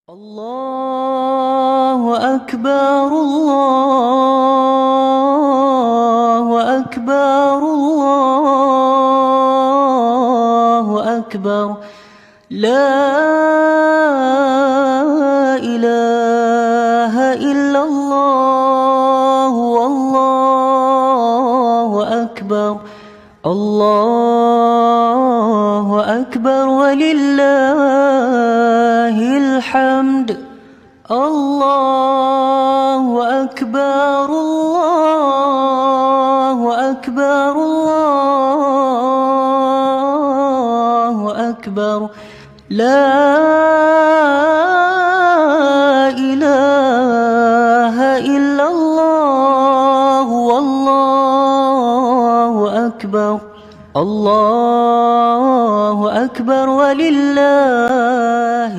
الله أكبر الله أكبر الله أكبر لا إله إلا الله والله أكبر الله أكبر ولله الحمد الله أكبر الله أكبر الله أكبر لا إله إلا الله والله أكبر الله أكبر ولله